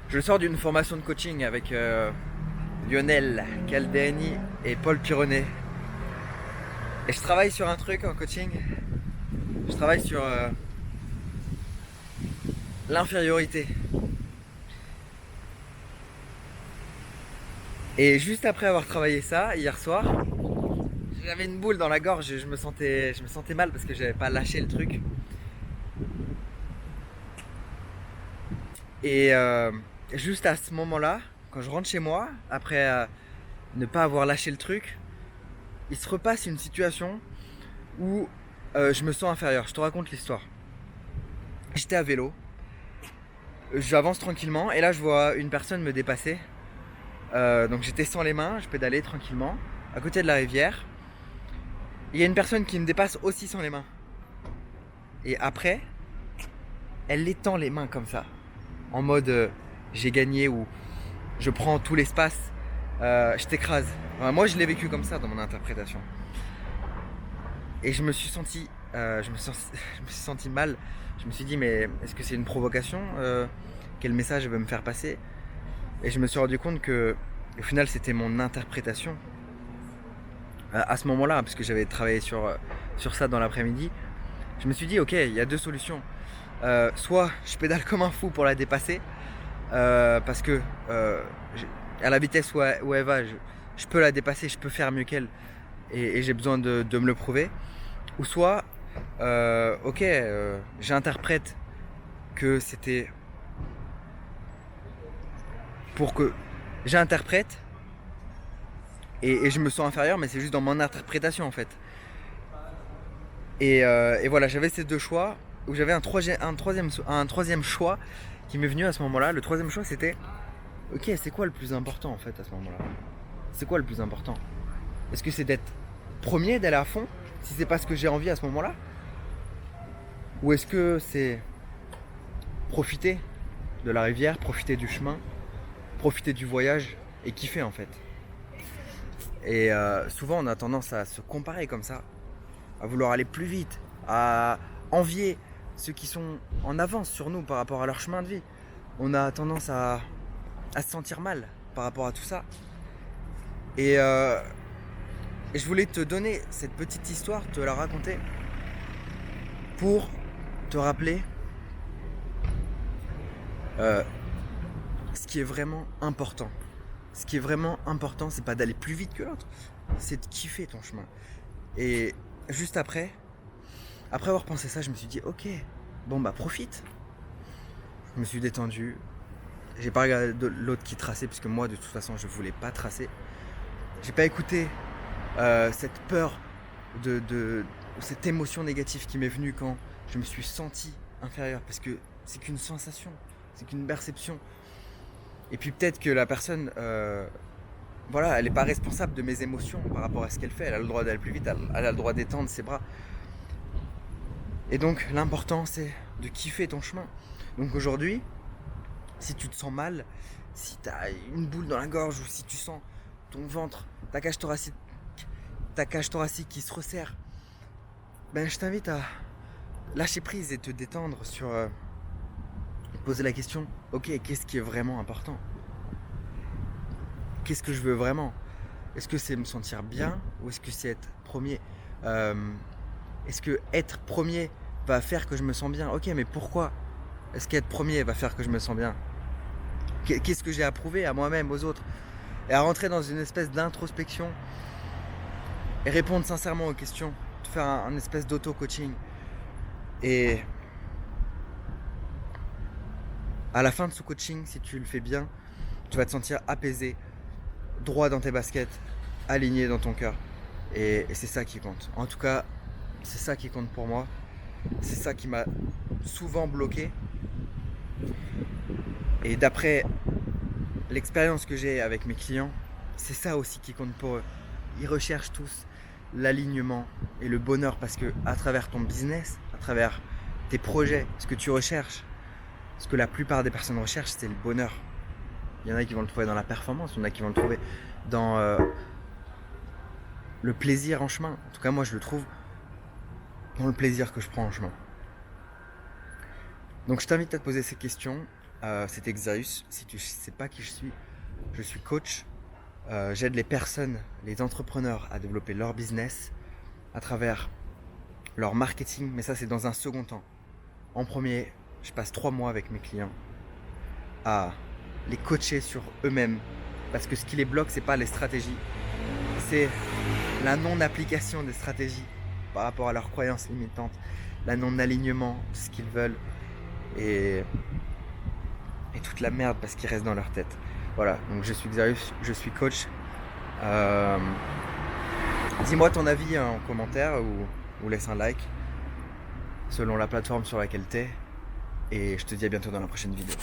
Je sors d'une formation de coaching avec Lionel Calderni et Paul Pironnet. Et je travaille sur un truc en coaching. Je travaille sur l'infériorité. Et juste après avoir travaillé ça, hier soir, j'avais une boule dans la gorge et je me sentais mal parce que j'avais pas lâché le truc. Et juste à ce moment-là, quand je rentre chez moi, après ne pas avoir lâché le truc, il se repasse une situation où je me sens inférieur. Je te raconte l'histoire. J'étais à vélo, j'avance tranquillement et là je vois une personne me dépasser. Donc j'étais sans les mains, je pédalais tranquillement à côté de la rivière. Il y a une personne qui me dépasse aussi sans les mains. Et après, elle étend les mains comme ça, en mode j'ai gagné ou je prends tout l'espace, je t'écrase. Enfin, moi je l'ai vécu comme ça dans mon interprétation. Et je me suis senti, je me suis senti mal. Je me suis dit mais est-ce que c'est une provocation quel message elle veut me faire passer? Et je me suis rendu compte que au final c'était mon interprétation à ce moment-là, parce que j'avais travaillé sur ça dans l'après-midi. Je me suis dit ok, il y a deux solutions. Soit je pédale comme un fou pour la dépasser, parce que à la vitesse où elle va, je peux la dépasser, je peux faire mieux qu'elle, et j'ai besoin de me le prouver. Ou soit, ok, j'interprète que c'était pour que j'interprète et je me sens inférieur, mais c'est juste dans mon interprétation en fait. Et voilà, j'avais ces deux choix où j'avais un troisième choix qui m'est venu à ce moment-là. Le troisième choix c'était, ok, c'est quoi le plus important en fait à ce moment-là? C'est quoi le plus important? Est-ce que c'est d'être premier, d'aller à fond, si c'est pas ce que j'ai envie à ce moment-là? Ou est-ce que c'est profiter de la rivière, profiter du chemin, profiter du voyage et kiffer en fait? Et souvent on a tendance à se comparer comme ça, à vouloir aller plus vite, à envier ceux qui sont en avance sur nous par rapport à leur chemin de vie. On a tendance à se sentir mal par rapport à tout ça. Et, euh, et je voulais te donner cette petite histoire, te la raconter, pour te rappeler euh, ce qui est vraiment important. Ce qui est vraiment important, c'est pas d'aller plus vite que l'autre, c'est de kiffer ton chemin. Et juste après avoir pensé ça, je me suis dit, ok, bon bah profite. Je me suis détendu. J'ai pas regardé l'autre qui traçait, puisque moi de toute façon je voulais pas tracer. J'ai pas écouté cette peur de cette émotion négative qui m'est venue quand je me suis senti inférieur, parce que c'est qu'une sensation, c'est qu'une perception. Et puis peut-être que la personne, voilà, elle n'est pas responsable de mes émotions par rapport à ce qu'elle fait. Elle a le droit d'aller plus vite, elle a le droit d'étendre ses bras. Et donc l'important c'est de kiffer ton chemin. Donc aujourd'hui, si tu te sens mal, si tu as une boule dans la gorge ou si tu sens ton ventre, ta cage thoracique qui se resserre, ben je t'invite à lâcher prise et te détendre sur poser la question, ok, qu'est-ce qui est vraiment important? Qu'est-ce que je veux vraiment? Est-ce que c'est me sentir bien ou est-ce que c'est être premier? Est-ce que être premier va faire que je me sens bien? Ok, mais pourquoi est-ce qu'être premier va faire que je me sens bien? Qu'est-ce que j'ai à prouver à moi-même, aux autres? Et à rentrer dans une espèce d'introspection et répondre sincèrement aux questions, de faire un espèce d'auto-coaching. Et à la fin de ce coaching, si tu le fais bien, tu vas te sentir apaisé, droit dans tes baskets, aligné dans ton cœur. Et c'est ça qui compte. En tout cas, c'est ça qui compte pour moi. C'est ça qui m'a souvent bloqué. Et d'après l'expérience que j'ai avec mes clients, c'est ça aussi qui compte pour eux. Ils recherchent tous l'alignement et le bonheur, parce que à travers ton business, à travers tes projets, ce que tu recherches, ce que la plupart des personnes recherchent, c'est le bonheur. Il y en a qui vont le trouver dans la performance, il y en a qui vont le trouver dans le plaisir en chemin. En tout cas, moi, je le trouve dans le plaisir que je prends en chemin. Donc, je t'invite à te poser ces questions. c'est Exarius. Si tu sais pas qui je suis coach. J'aide les personnes, les entrepreneurs à développer leur business à travers leur marketing, mais ça c'est dans un second temps. En premier, je passe 3 mois avec mes clients à les coacher sur eux-mêmes, parce que ce qui les bloque, c'est pas les stratégies, c'est la non-application des stratégies par rapport à leurs croyances limitantes, la non-alignement de ce qu'ils veulent et toute la merde parce qu'ils restent dans leur tête. Voilà, donc je suis Xarius, je suis coach. Euh, Dis-moi ton avis en commentaire ou laisse un like selon la plateforme sur laquelle t'es. Et je te dis à bientôt dans la prochaine vidéo.